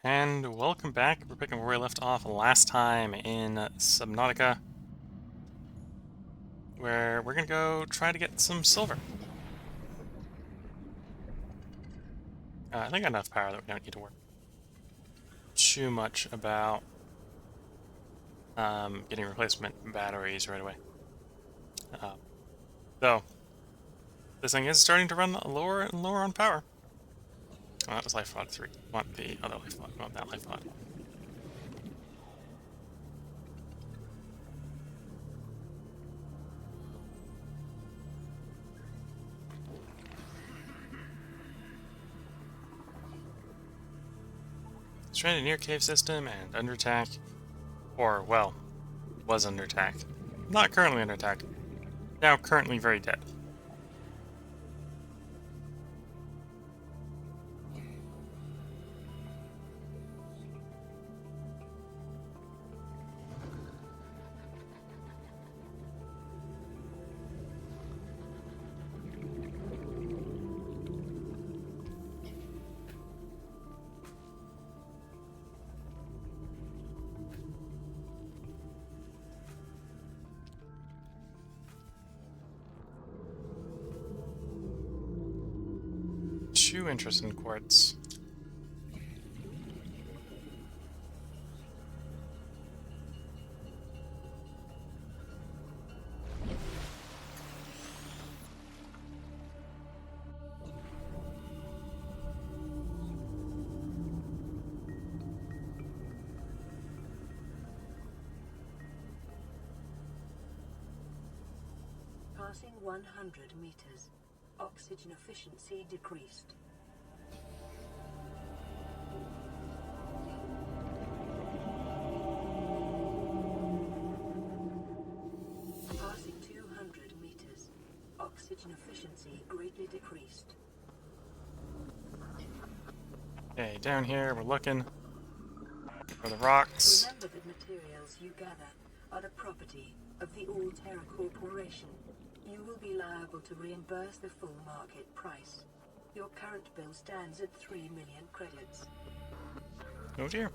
And welcome back. We're picking where we left off last time in Subnautica, where we're gonna go try to get some silver. I think I got enough power that we don't need to worry too much about getting replacement batteries right away. Though, this thing is starting to run lower and lower on power. Oh, that was life pod 3. Want the other life pod, want that life pod. Stranded near cave system and under attack. Or, well, was under attack. Not currently under attack. Now currently very dead. Two interest in quartz. Passing 100 meters. Oxygen efficiency decreased. Passing 200 meters. Oxygen efficiency greatly decreased. Okay, down here we're looking for the rocks. Remember that materials you gather are the property of the All-Terra Corporation. You will be liable to reimburse the full market price. Your current bill stands at 3 million credits. Oh dear.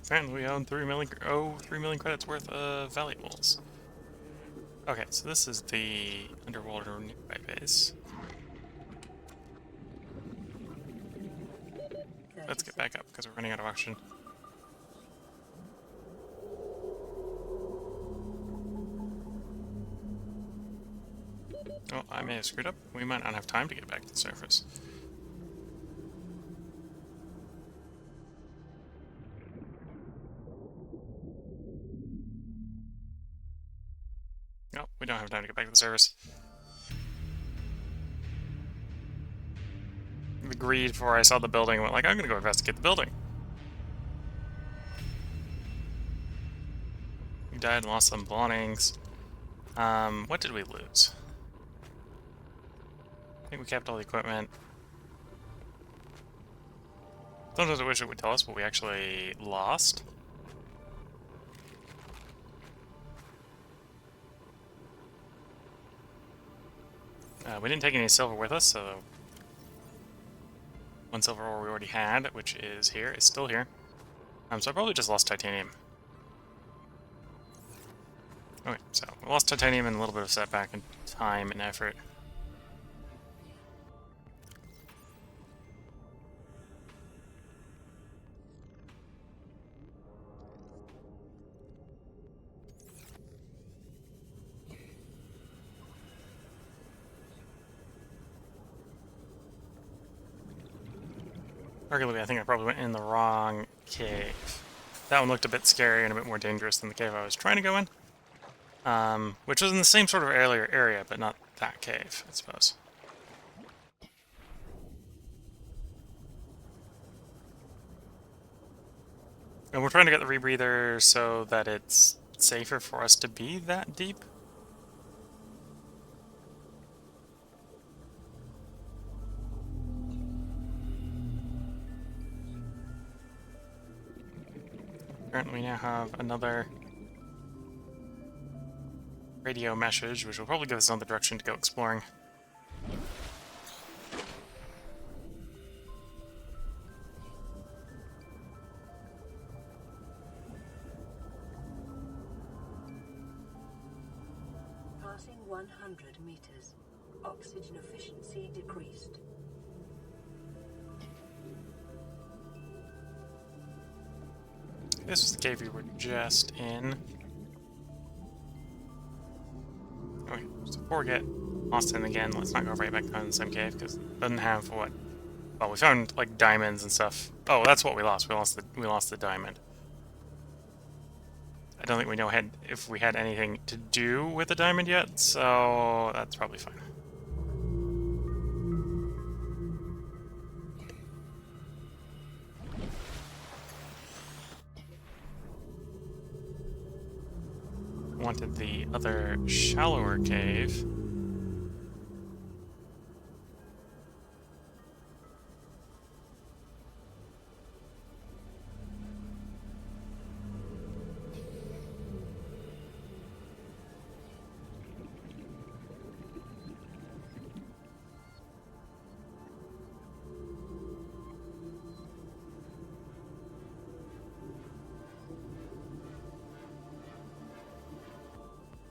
Apparently we own 3 million credits worth of valuables. Okay, so this is the underwater nearby base. Let's get back up because we're running out of oxygen. Oh, I may have screwed up. We might not have time to get back to the surface. No, we don't have time to get back to the surface. The greed before I saw the building went like, I'm gonna go investigate the building. We died and lost some belongings. What did we lose? I think we kept all the equipment. Sometimes I wish it would tell us what we actually lost. We didn't take any silver with us, so one silver ore we already had, which is here, is still here. So I probably just lost titanium. Okay, so we lost titanium and a little bit of setback in time and effort. Arguably, I think I probably went in the wrong cave. That one looked a bit scary and a bit more dangerous than the cave I was trying to go in. Which was in the same sort of area, but not that cave, I suppose. And we're trying to get the rebreather so that it's safer for us to be that deep. Apparently we now have another radio message, which will probably give us another direction to go exploring. Passing 100 meters. Oxygen efficiency decreased. This is the cave we were just in. Okay, so before we get lost in again, let's not go right back down in the same cave, because it doesn't have what... Well, we found, like, diamonds and stuff. Oh, that's what we lost. We lost the diamond. I don't think we know if we had anything to do with the diamond yet, so that's probably fine. Wanted the other shallower cave.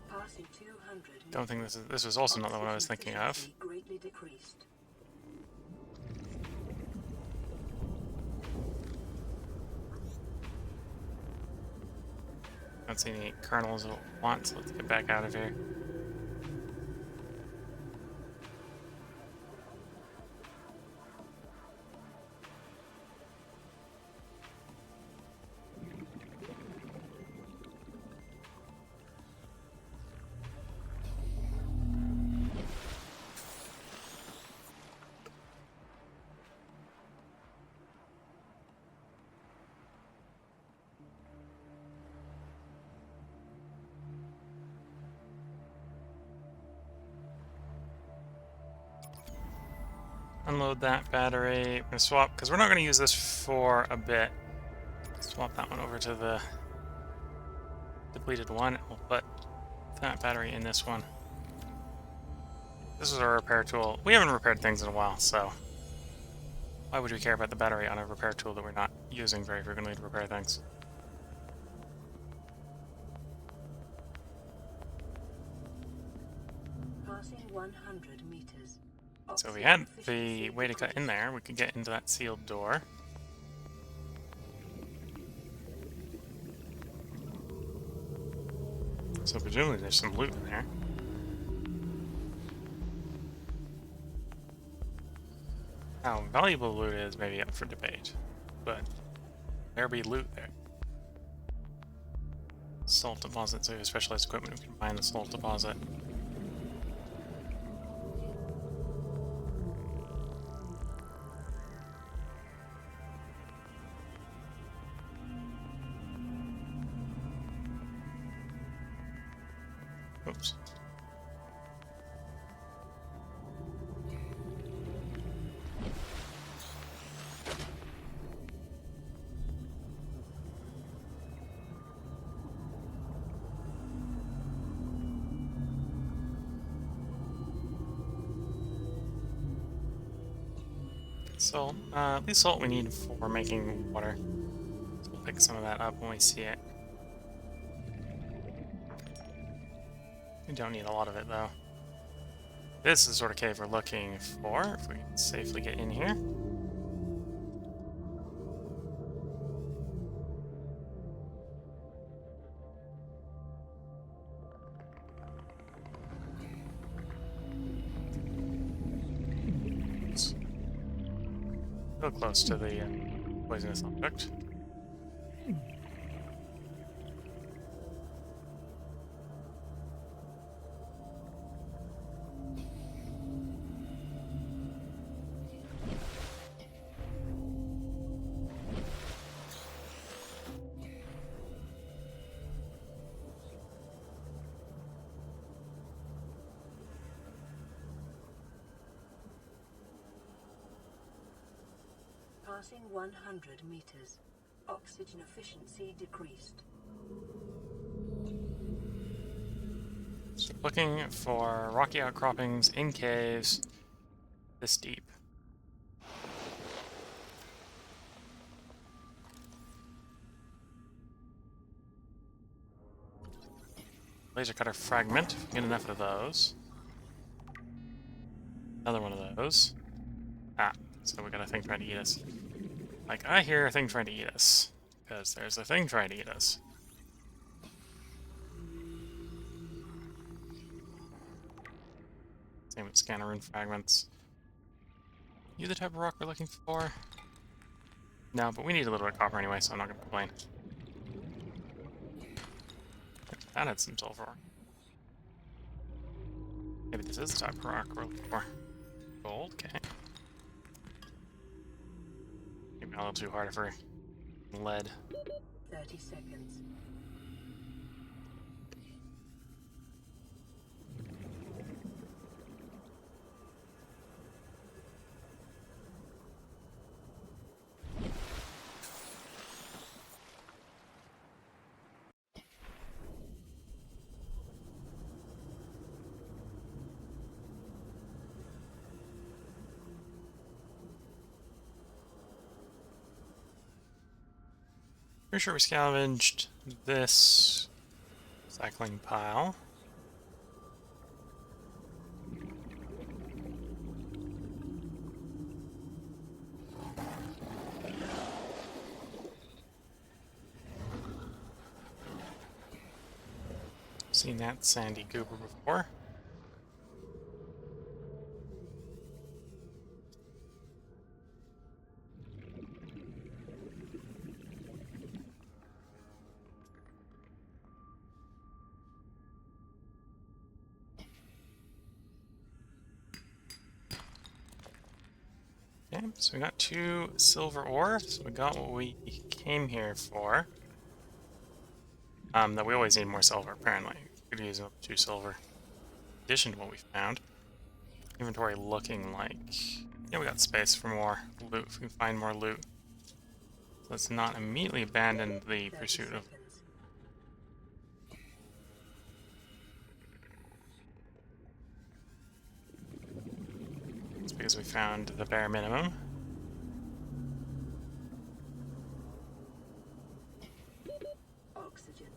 Passing 200 Don't think this was also not the one I was thinking of. greatly decreased. Don't see any kernels at once. Let's get back out of here. Unload that battery. I'm gonna swap, because we're not gonna use this for a bit. Swap that one over to the depleted one. We'll put that battery in this one. This is our repair tool. We haven't repaired things in a while, so why would we care about the battery on a repair tool that we're not using very frequently to repair things? Passing 100 meters. So we had the way to cut in there. We could get into that sealed door. So presumably there's some loot in there. How valuable loot is maybe up for debate, but there be loot there. Salt deposit, so we have specialized equipment, we can mine the salt deposit. Oops. Salt. At least salt we need for making water. So we'll pick some of that up when we see it. We don't need a lot of it, though. This is the sort of cave we're looking for, if we can safely get in here. It's real close to the poisonous object. Passing 100 meters. Oxygen efficiency decreased. So looking for rocky outcroppings in caves this deep. Laser cutter fragment. If we get enough of those. Another one of those. Ah, so we got a thing trying to eat us. Like, I hear a thing trying to eat us. Because there's a thing trying to eat us. Same with scanner rune fragments. You the type of rock we're looking for? No, but we need a little bit of copper anyway, so I'm not going to complain. That had some sulfur. Maybe this is the type of rock we're looking for. Gold, okay. Maybe a little too hard for lead. 30 seconds. Pretty sure we scavenged this cycling pile. Seen that sandy goober before. Okay, so we got 2 silver ore, so we got what we came here for. That we always need more silver, apparently. Could use up 2 silver. In addition to what we found. Inventory looking like... Yeah, we got space for more loot, if we can find more loot. So let's not immediately abandon the pursuit of... It's because we found the bare minimum. Oxygen.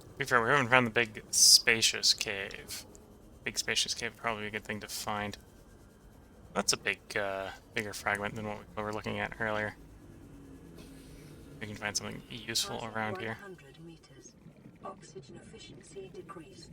To be fair, we haven't found the big spacious cave. Big spacious cave would probably be a good thing to find. That's a big, bigger fragment than what we were looking at earlier. We can find something useful around here. 100 meters. Oxygen efficiency decreased.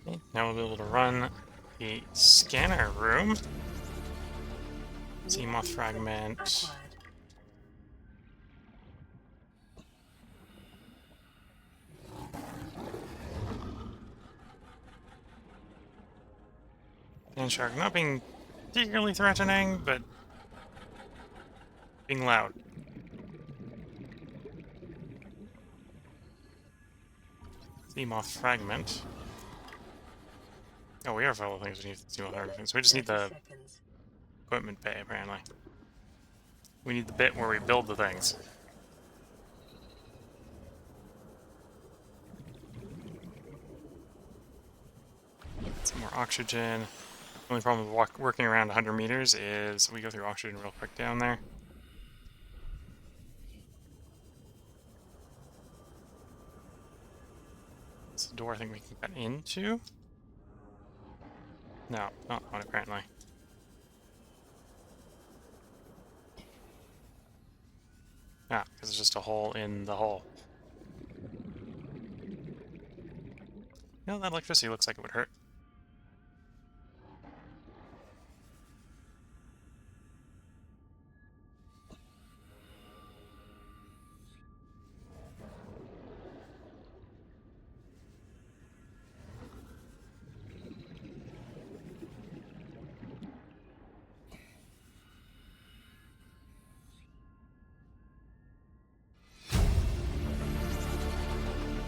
Okay, now we'll be able to run the scanner room. Sea moth fragment. Acquired. And shark not being particularly threatening, but being loud. Sea moth fragment. Oh, we are full of things we need to do everything. So we just need the 30 seconds. equipment bay, apparently. We need the bit where we build the things. Some more oxygen. The only problem with working around 100 meters is we go through oxygen real quick down there. This door I think we can get into. No, not one apparently. Ah, because it's just a hole in the hole. You know, that electricity looks like it would hurt.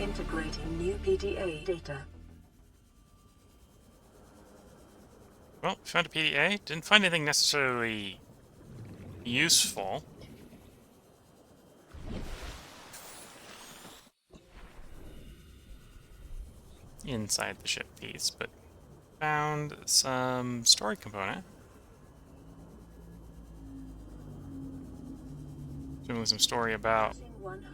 Integrating new PDA data. Well, found a PDA. Didn't find anything necessarily useful. Inside the ship piece, but found some story component. Doing some story about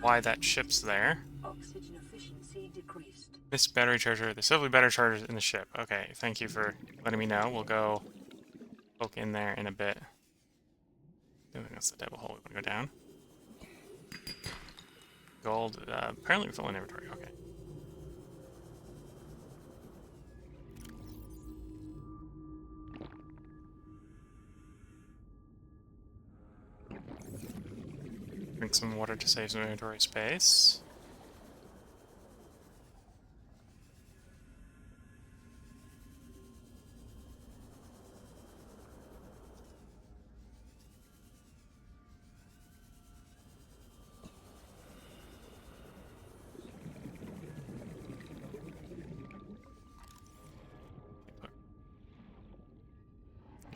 why that ship's there. Oxygen efficiency decreased. This battery charger, the silver battery chargers in the ship. Okay, thank you for letting me know. We'll go poke in there in a bit. I think that's the devil hole. We want to go down. Gold. Apparently full in inventory. Okay. Drink some water to save some inventory space.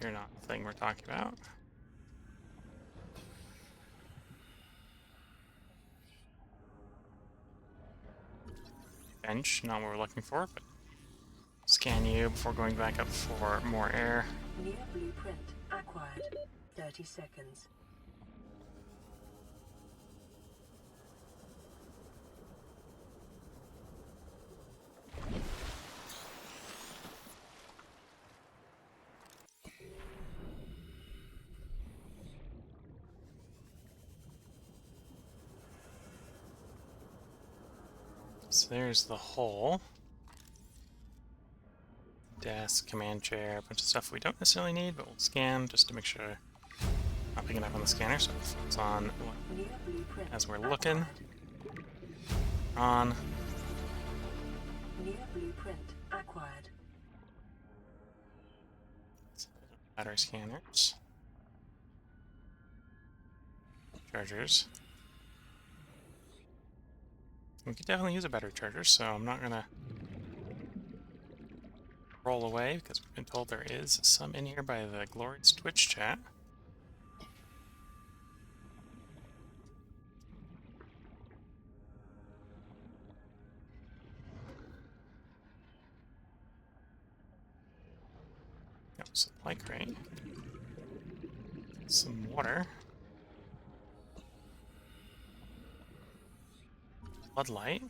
You're not the thing we're talking about. Bench, not what we're looking for, but scan you before going back up for more air. New blueprint acquired. 30 seconds. So there's the hole. Desk, command chair, a bunch of stuff we don't necessarily need, but we'll scan just to make sure not picking up on the scanner. So it's on as we're looking. On. New blueprint acquired. Battery scanners. Chargers. We could definitely use a battery charger, so I'm not gonna roll away because we've been told there is some in here by the glorious Twitch chat. Yep, supply crate. Some water. Floodlight.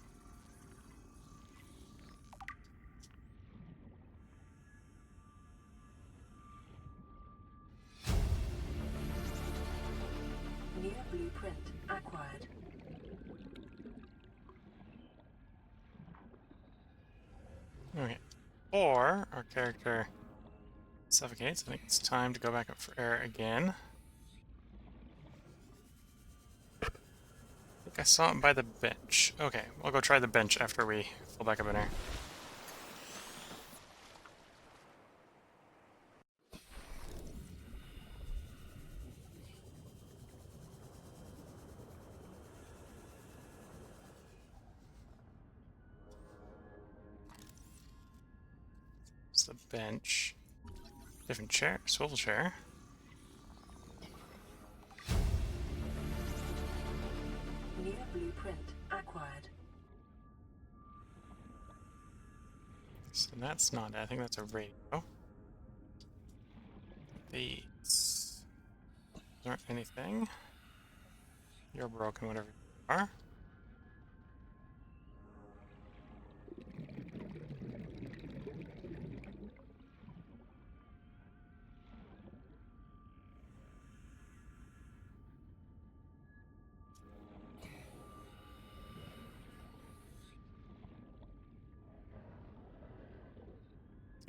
New blueprint acquired. Okay. Or our character suffocates. I think it's time to go back up for air again. I think I saw him by the bench. Okay, we'll go try the bench after we fill back up in air. It's the bench. Different chair, swivel chair. New blueprint acquired. So that's not it. I think that's a radio. These aren't anything. You're broken, whatever you are.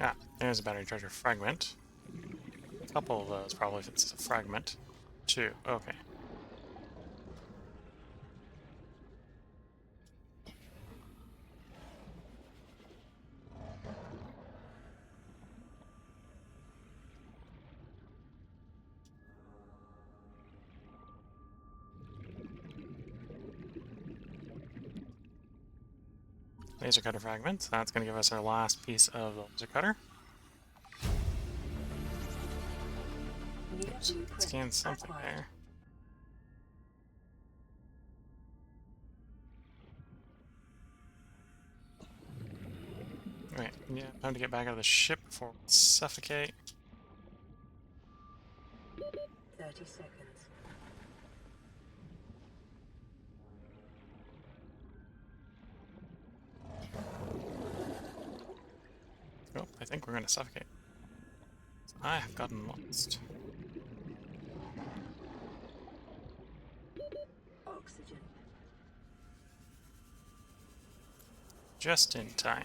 Ah, there's a battery charger fragment. A couple of those, probably, if it's a fragment. Two, okay. laser cutter fragments. That's going to give us our last piece of the laser cutter. Oops, scan something there. Right, yeah, time to get back out of the ship before we suffocate. 30 seconds. Oh, I think we're going to suffocate. So I have gotten lost. Oxygen. Just in time.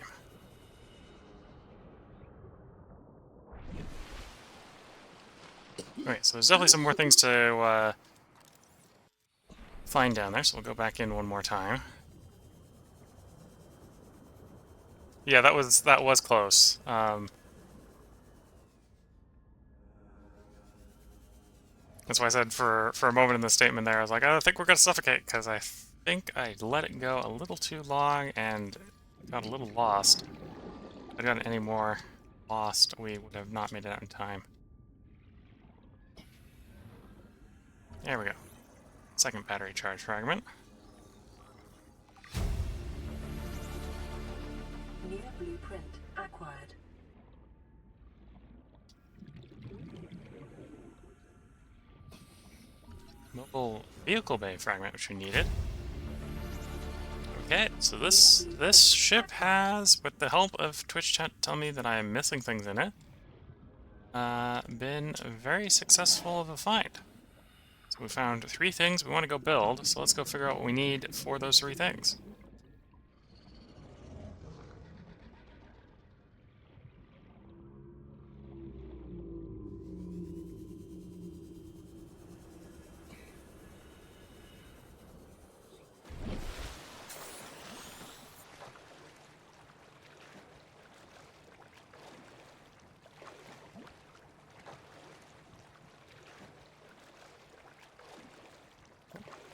Alright, so there's definitely some more things to find down there, so we'll go back in one more time. Yeah, that was close. That's why I said for a moment in the statement there, I was like, I think we're gonna suffocate, because I think I let it go a little too long and got a little lost. If I'd gotten any more lost, we would have not made it out in time. There we go. Second battery charge fragment. New blueprint acquired. Mobile vehicle bay fragment, which we needed. Okay, so this ship has, with the help of Twitch chat telling me that I am missing things in it, been very successful of a find. So we found 3 things we want to go build, so let's go figure out what we need for those 3 things.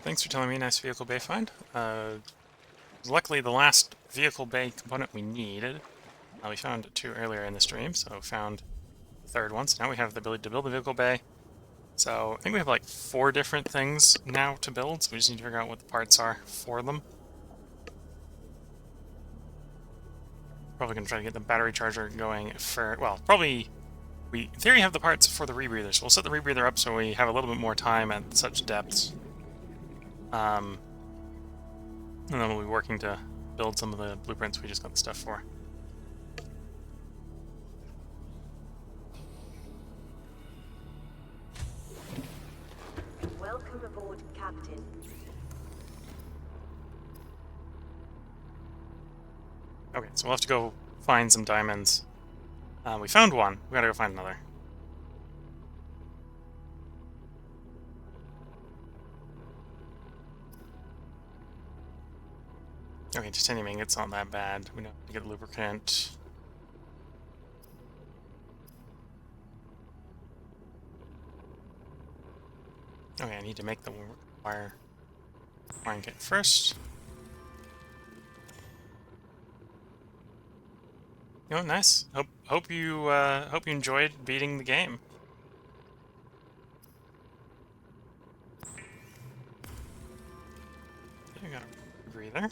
Thanks for telling me, nice vehicle bay find. Luckily, the last vehicle bay component we needed, we found 2 earlier in the stream, so found the 3rd one. So now we have the ability to build a vehicle bay. So I think we have like 4 different things now to build, so we just need to figure out what the parts are for them. Probably going to try to get the battery charger going for, well, probably, we in theory have the parts for the rebreather, so we'll set the rebreather up so we have a little bit more time at such depths. And then we'll be working to build some of the blueprints we just got the stuff for. Welcome aboard, Captain. Okay, so we'll have to go find some diamonds. We found one. We gotta go find another. Okay, titanium ingots not that bad. We don't have to get the lubricant. Okay, I need to make the wire wiring kit first. Oh, nice. Hope you enjoyed beating the game. Okay, we got a breather.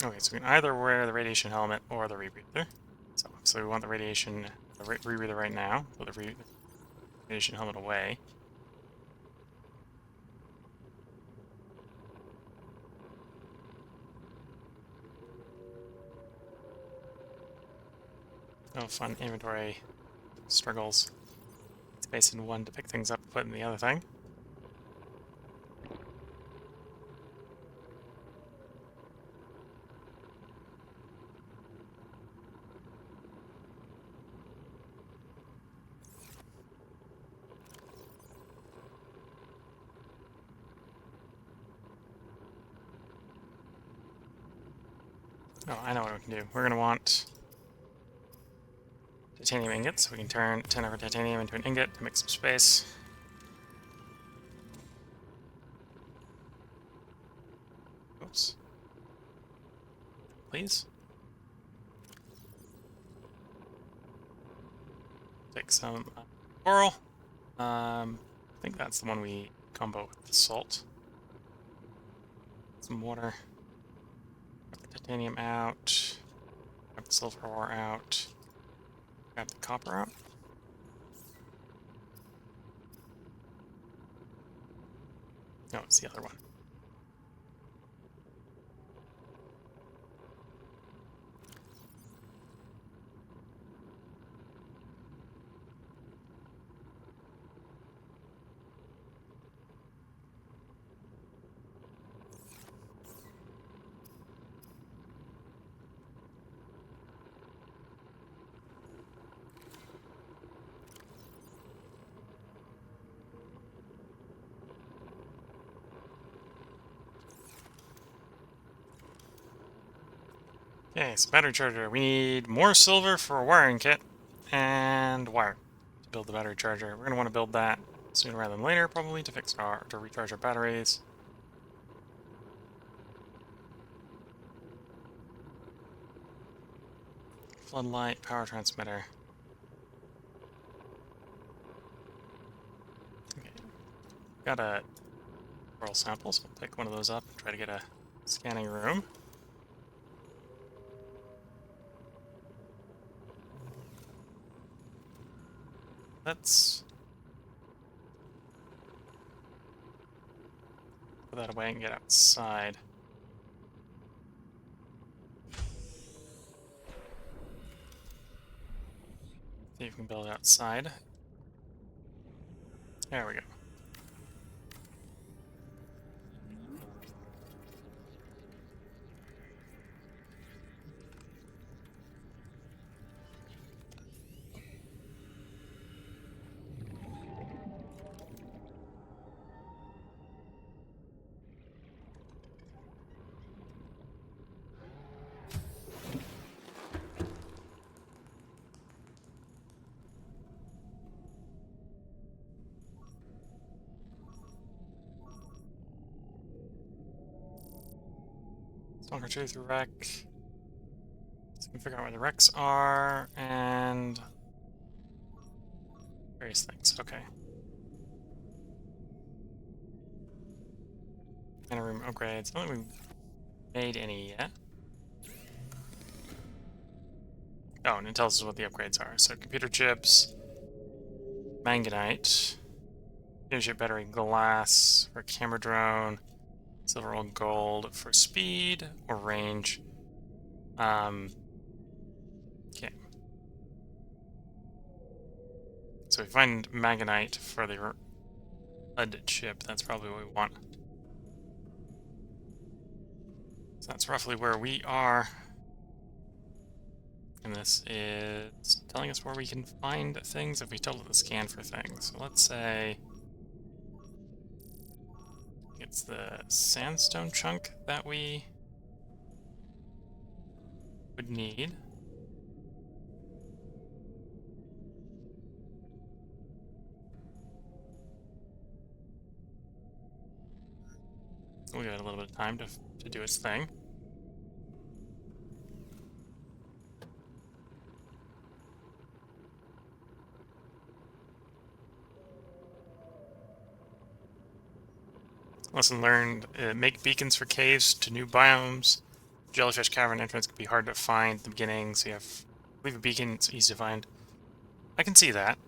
Okay, so we can either wear the radiation helmet or the rebreather. So we want the rebreather right now. Put the radiation helmet away. Oh, fun inventory struggles. Space in one to pick things up and put in the other thing. Oh, I know what we can do. We're going to want titanium ingots, so we can turn 10 of our titanium into an ingot to make some space. please. Take some coral. I think that's the one we combo with the salt. Some water. Grab the titanium out. Grab the silver ore out. Grab the copper out. No, it's the other one. Okay, so battery charger. We need more silver for a wiring kit and wire to build the battery charger. We're going to want to build that sooner rather than later, probably, to recharge our batteries. Floodlight, power transmitter. Okay, got a coral sample, so we'll pick one of those up and try to get a scanning room. Let's put that away and get outside. See if we can build it outside. There we go. Let's walk through the wreck. So we can figure out where the wrecks are and various things. Okay. And room upgrades. I don't think we've made any yet. Oh, and it tells us what the upgrades are. So computer chips, manganite, chip battery glass for camera drone, silver or gold for speed or range. Okay. So we find manganite for the lead chip. That's probably what we want. So that's roughly where we are. And this is telling us where we can find things if we tell it to scan for things. So let's say it's the sandstone chunk that we would need. We'll give it a little bit of time to do its thing. Lesson learned, make beacons for caves to new biomes. Jellyfish cavern entrance can be hard to find at the beginning, so you have leave a beacon, it's easy to find. I can see that.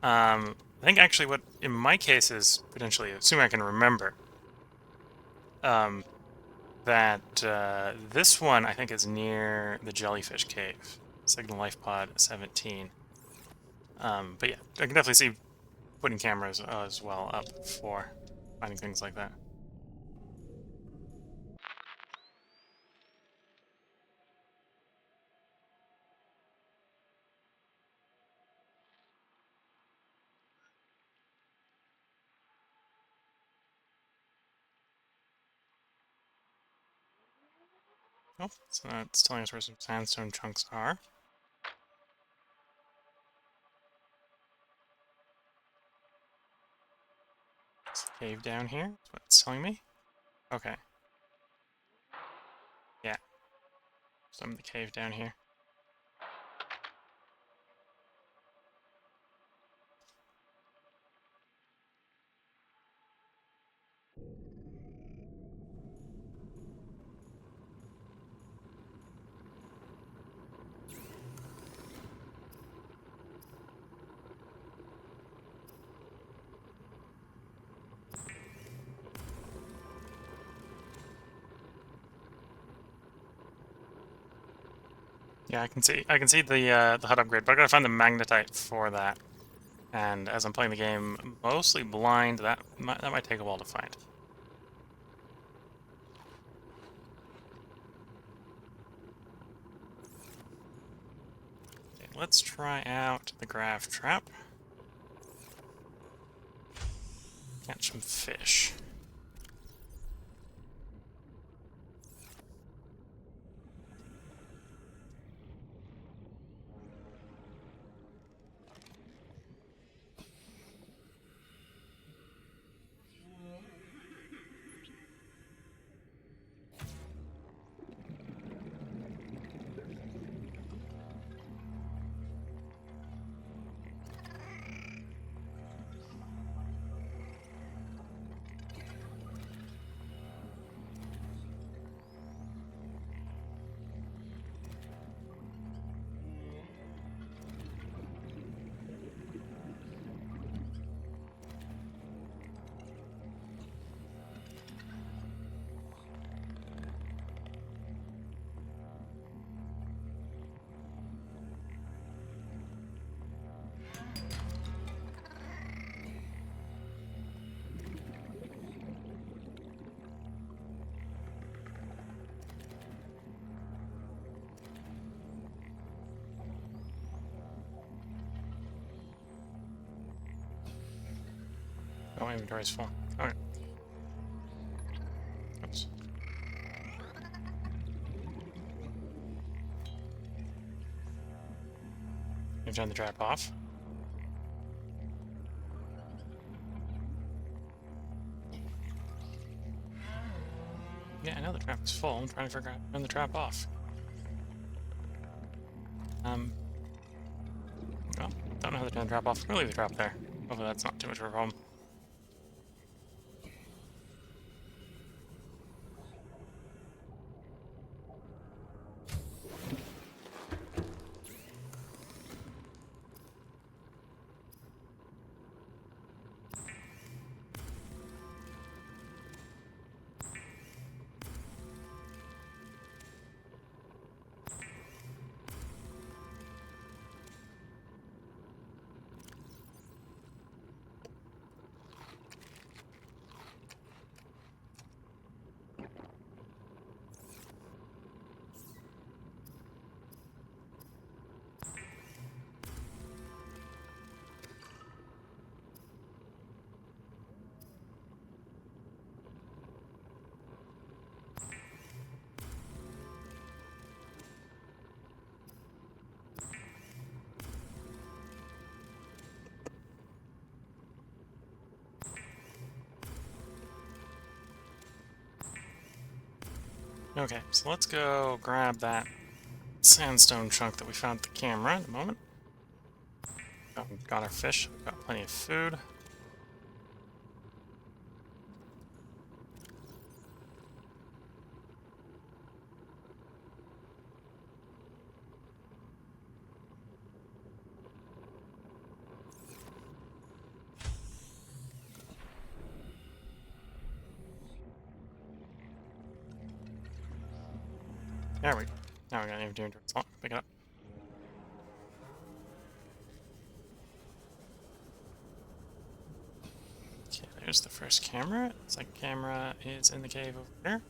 I think actually what, in my case, is potentially, assuming I can remember, that this one, I think, is near the jellyfish cave. Signal life pod 17. But yeah, I can definitely see putting cameras as well up for finding things like that. Oh, so that's telling us where some sandstone chunks are. It's a cave down here. That's what it's telling me. Okay. Yeah. Swim the cave down here. Yeah, I can see the HUD upgrade, but I gotta find the magnetite for that. And as I'm playing the game mostly blind, that might take a while to find. Okay, let's try out the grav trap. Catch some fish. Oh, my inventory's full. Alright. Oops. You've turned the trap off. Yeah, I know the trap is full. I'm trying to figure out how to turn the trap off. Well, don't know how to turn the trap off. We'll leave the trap there. Hopefully that's not too much of a problem. Okay, so let's go grab that sandstone chunk that we found at the camera in a moment. Got our fish, we've got plenty of food. There we go. Now we got an inventory slot. Pick it up. Okay, there's the first camera. It's like camera is in the cave over there.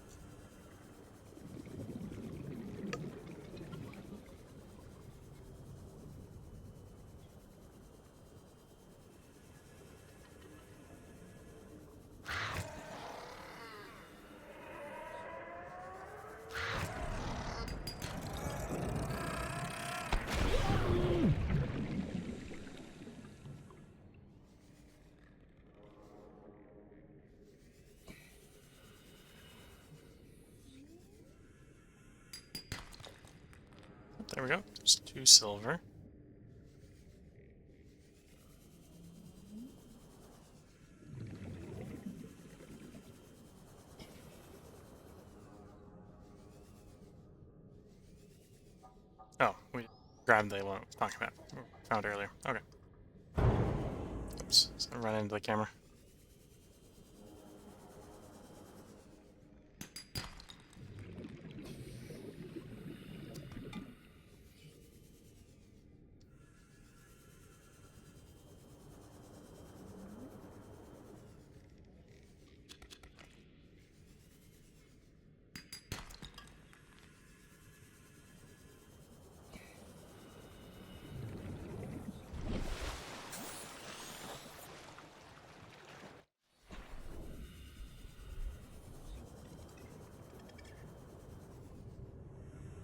there we go. There's 2 silver. Oh, we grabbed the one I was talking about. Found earlier. Okay. Oops. So I ran into the camera.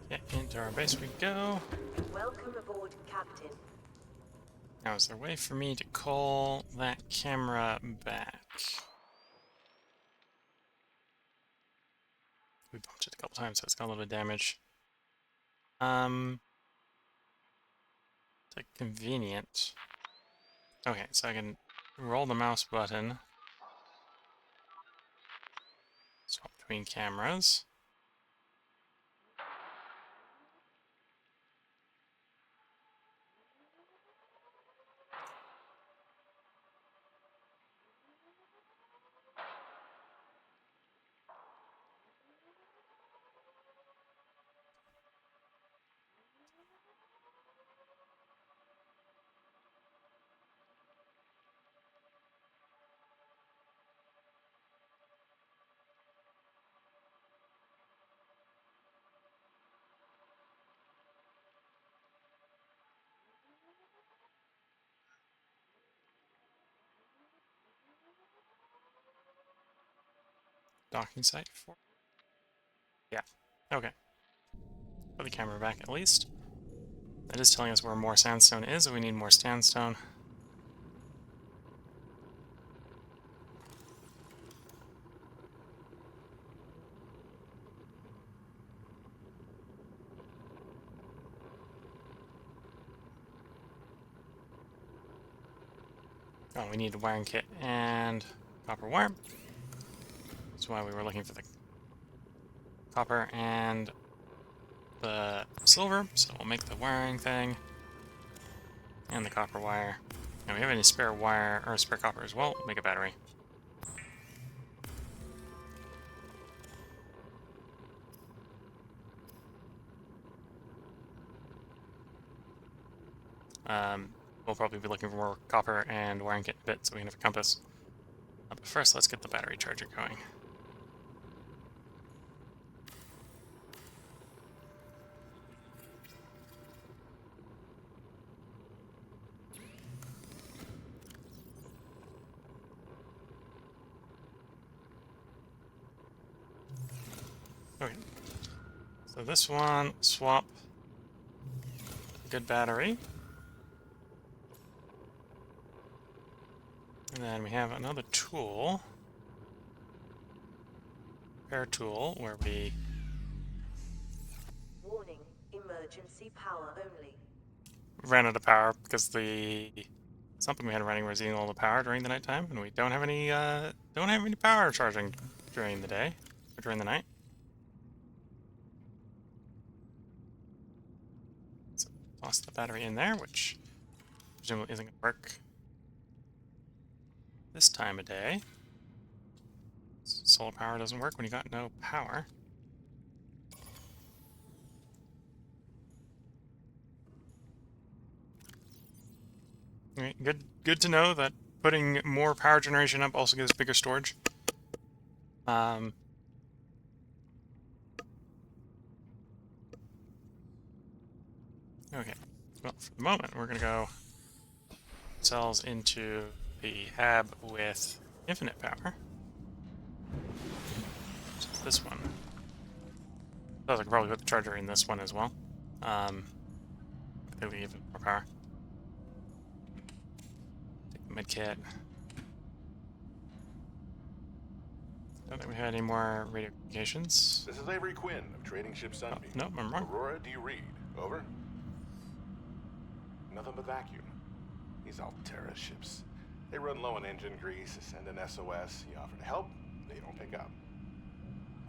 Yeah, into our base we go. Welcome aboard, Captain. Now, is there a way for me to call that camera back? We bumped it a couple times, so it's got a little bit of damage. It's like convenient. Okay, so I can roll the mouse button. Swap between cameras. Docking site for. Yeah. Okay. Put the camera back at least. That is telling us where more sandstone is, and we need more sandstone. Oh, we need a wiring kit and copper wire. That's why we were looking for the copper and the silver, so we'll make the wiring thing and the copper wire. And we have any spare wire or spare copper as well, we'll make a battery. We'll probably be looking for more copper and wiring kit in a bit so we can have a compass. But first, let's get the battery charger going. Okay. So this one, swap. Good battery. And then we have another tool. Repair tool, where we Warning, emergency power only. ran out of power because the something we had running was eating all the power during the nighttime, and we don't have any power charging during the day or during the night. So toss the battery in there, which presumably isn't going to work this time of day. Solar power doesn't work when you got no power. Alright, good to know that putting more power generation up also gives bigger storage. Okay, well, for the moment, we're going to go cells into the hab with infinite power. Which is this one. I could probably put the charger in this one as well. Completely even more power. Take the med kit. Don't think we had any more radio communications. This is Avery Quinn of Trading Ship Sunbeam. Oh, no, I'm wrong. Aurora, do you read? Over? Nothing but vacuum. These Altera ships. They run low on engine grease, send an SOS, you offer to help, they don't pick up.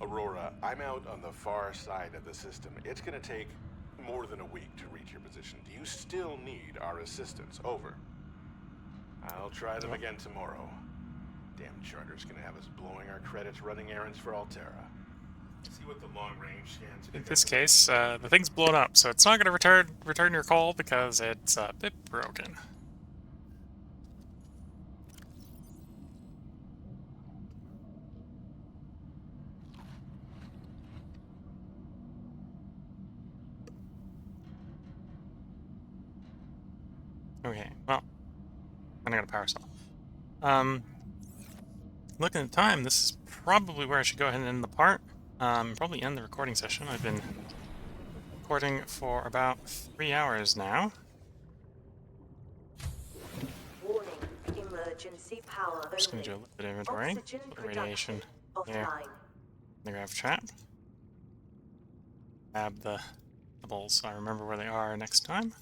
Aurora, I'm out on the far side of the system. It's gonna take more than a week to reach your position. Do you still need our assistance? Over. I'll try them again tomorrow. Damn charter's gonna have us blowing our credits running errands for Altera. See what the long-range scans. In this case, the thing's blown up, so it's not going to return your call because it's a bit broken. Okay, well, I'm gonna power cell. Looking at the time, this is probably where I should go ahead and end the part. Probably end the recording session. I've been recording for about 3 hours now. Warning, emergency power. I'm just gonna do a little bit of inventory. Oxygen Radiation production here. offline. The grav trap. Grab the bubbles so I remember where they are next time.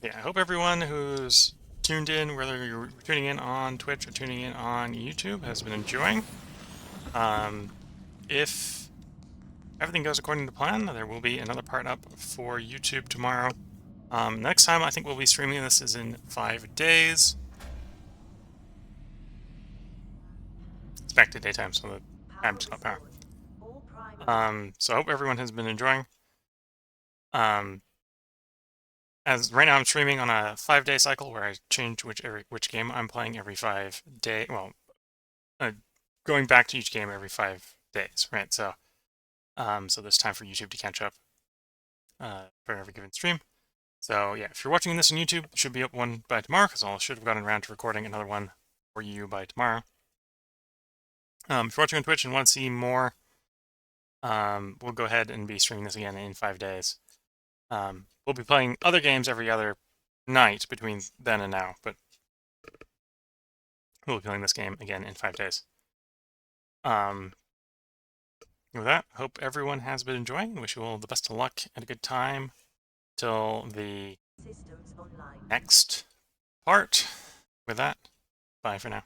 Yeah, I hope everyone who's tuned in, whether you're tuning in on Twitch or tuning in on YouTube, has been enjoying. If everything goes according to plan, there will be another part up for YouTube tomorrow. Next time I think we'll be streaming this is in 5 days. It's back to daytime, so the cab's not power. So I hope everyone has been enjoying. As right now I'm streaming on a 5-day cycle where I change which game I'm playing every 5 days. Well, going back to each game every 5 days, right? So, so there's time for YouTube to catch up for every given stream. So yeah, if you're watching this on YouTube, it should be up one by tomorrow because I should have gotten around to recording another one for you by tomorrow. If you're watching on Twitch and want to see more, we'll go ahead and be streaming this again in 5 days. We'll be playing other games every other night between then and now, but we'll be playing this game again in 5 days. With that, hope everyone has been enjoying. Wish you all the best of luck and a good time till the next part. With that, bye for now.